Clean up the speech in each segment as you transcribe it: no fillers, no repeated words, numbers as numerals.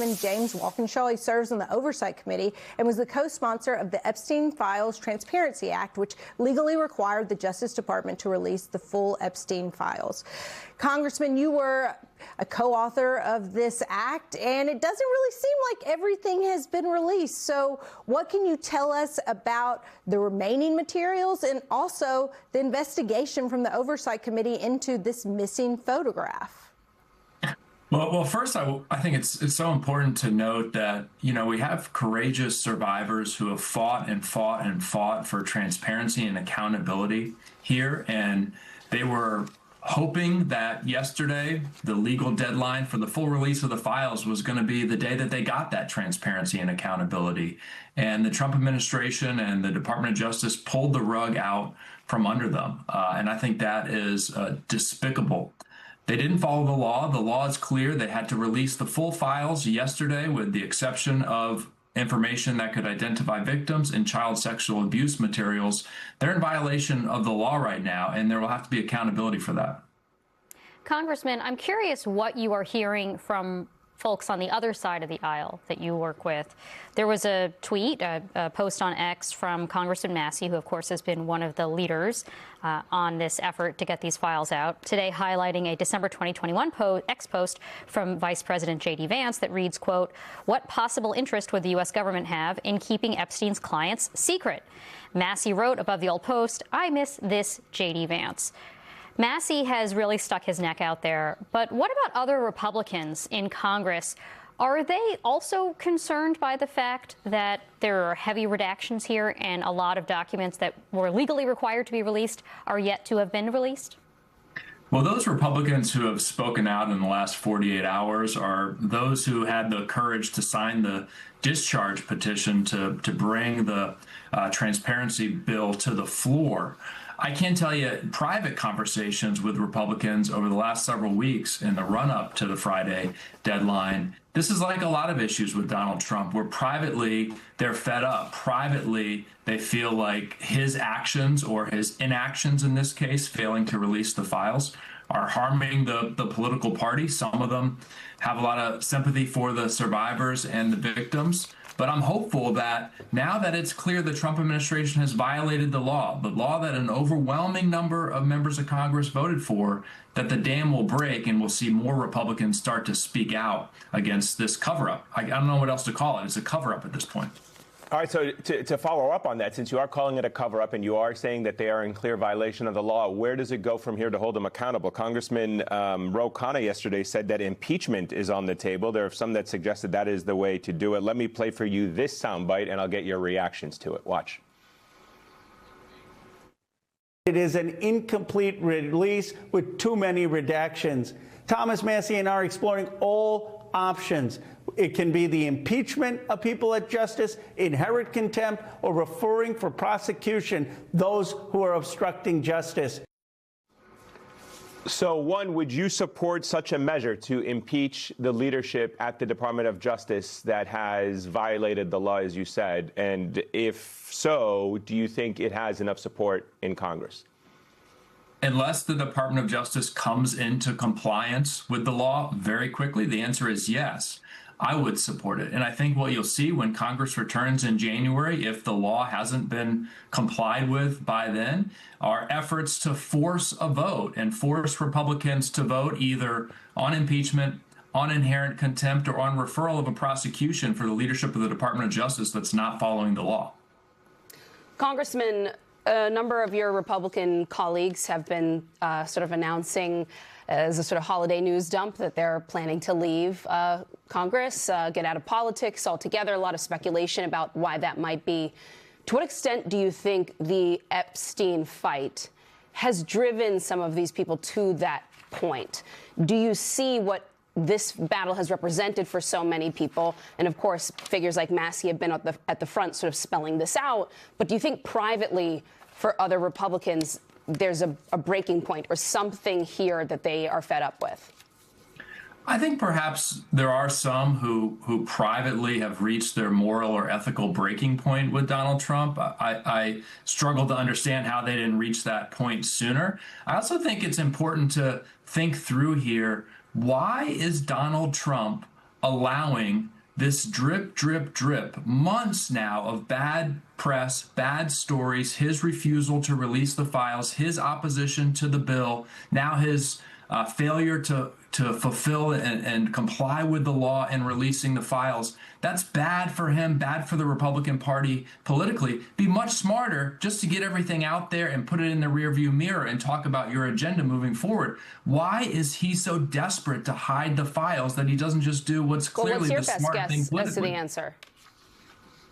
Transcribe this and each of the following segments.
James Walkinshaw. He serves on the Oversight Committee and was the co-sponsor of the Epstein Files Transparency Act, which legally required the Justice Department to release the full Epstein files. Congressman, you were a co-author of this act, and it doesn't really seem like everything has been released. So what can you tell us about the remaining materials and also the investigation from the Oversight Committee into this missing photograph? Well, first, I think it's so important to note that, we have courageous survivors who have fought and fought and fought for transparency and accountability here. And they were hoping that yesterday, the legal deadline for the full release of the files was going to be the day that they got that transparency and accountability. And the Trump administration and the Department of Justice pulled the rug out from under them. And I think that is despicable. They didn't follow the law. The law is clear. They had to release the full files yesterday, with the exception of information that could identify victims and child sexual abuse materials. They're in violation of the law right now, and there will have to be accountability for that. Congressman, I'm curious what you are hearing from folks on the other side of the aisle that you work with. There was a tweet, a post on X from Congressman Massey, who, of course, has been one of the leaders on this effort to get these files out, today highlighting a December 2021 X post from Vice President J.D. Vance that reads, quote, "What possible interest would the U.S. government have in keeping Epstein's clients secret?" Massey wrote above the old post, "I miss this J.D. Vance." Massey has really stuck his neck out there. But what about other Republicans in Congress? Are they also concerned by the fact that there are heavy redactions here and a lot of documents that were legally required to be released are yet to have been released? Well, those Republicans who have spoken out in the last 48 hours are those who had the courage to sign the discharge petition to bring the transparency bill to the floor. I can tell you, private conversations with Republicans over the last several weeks in the run-up to the Friday deadline, this is like a lot of issues with Donald Trump, where privately they're fed up. Privately, they feel like his actions, or his inactions in this case, failing to release the files, are harming the political party. Some of them have a lot of sympathy for the survivors and the victims. But I'm hopeful that now that it's clear the Trump administration has violated the law that an overwhelming number of members of Congress voted for, that the dam will break and we'll see more Republicans start to speak out against this cover-up. I don't know what else to call it. It's a cover-up at this point. All right, so to follow up on that, since you are calling it a cover-up and you are saying that they are in clear violation of the law, where does it go from here to hold them accountable? Congressman Ro Khanna yesterday said that impeachment is on the table. There are some that suggested that is the way to do it. Let me play for you this soundbite, and I'll get your reactions to it. Watch. It is an incomplete release with too many redactions. Thomas Massey and I are exploring all options. It can be the impeachment of people at justice, inherent contempt, or referring for prosecution those who are obstructing justice. So, one, would you support such a measure to impeach the leadership at the Department of Justice that has violated the law, as you said? And if so, do you think it has enough support in Congress? Unless the Department of Justice comes into compliance with the law very quickly, the answer is yes. I would support it. And I think what you'll see when Congress returns in January, if the law hasn't been complied with by then, are efforts to force a vote and force Republicans to vote either on impeachment, on inherent contempt, or on referral of a prosecution for the leadership of the Department of Justice that's not following the law. Congressman, a number of your Republican colleagues have been sort of announcing as a sort of holiday news dump that they're planning to leave Congress, get out of politics altogether. A lot of speculation about why that might be. To what extent do you think the Epstein fight has driven some of these people to that point? Do you see what this battle has represented for so many people? And of course, figures like Massey have been at the front sort of spelling this out. But do you think privately for other Republicans, there's a breaking point or something here that they are fed up with? I think perhaps there are some who privately have reached their moral or ethical breaking point with Donald Trump. I struggle to understand how they didn't reach that point sooner. I also think it's important to think through here, why is Donald Trump allowing this drip, drip, drip, months now of bad press, bad stories, his refusal to release the files, his opposition to the bill, now his failure to fulfill and comply with the law in releasing the files. That's bad for him, bad for the Republican Party politically. Be much smarter just to get everything out there and put it in the rearview mirror and talk about your agenda moving forward. Why is he so desperate to hide the files that he doesn't just do what's clearly the smart thing politically? As to the answer?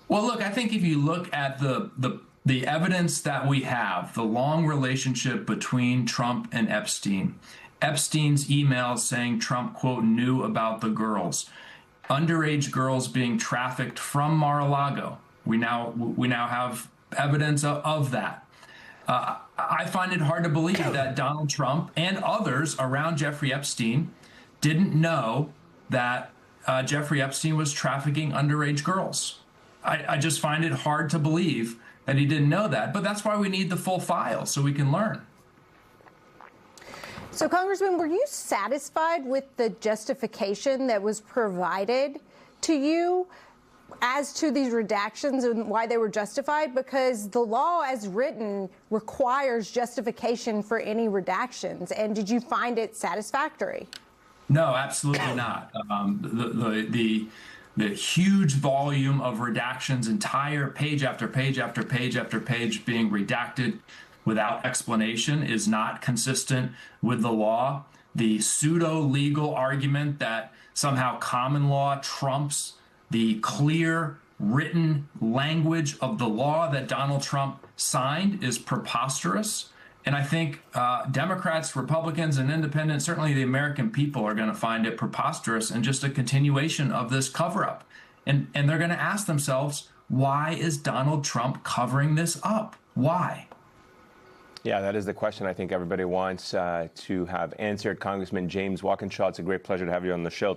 Well, look, I think if you look at the evidence that we have, the long relationship between Trump and Epstein, Epstein's emails saying Trump, quote, knew about the girls, underage girls being trafficked from Mar-a-Lago. We now have evidence of that. I find it hard to believe that Donald Trump and others around Jeffrey Epstein didn't know that Jeffrey Epstein was trafficking underage girls. I just find it hard to believe that he didn't know that. But that's why we need the full file so we can learn. So, Congressman, were you satisfied with the justification that was provided to you as to these redactions and why they were justified? Because the law as written requires justification for any redactions. And did you find it satisfactory? No, absolutely not. The huge volume of redactions, entire page after page after page after page being redacted without explanation is not consistent with the law. The pseudo-legal argument that somehow common law trumps the clear written language of the law that Donald Trump signed is preposterous. And I think Democrats, Republicans, and independents, certainly the American people, are going to find it preposterous and just a continuation of this cover-up. And they're going to ask themselves, why is Donald Trump covering this up? Why? Yeah, that is the question I think everybody wants to have answered. Congressman James Walkinshaw, it's a great pleasure to have you on the show. Thank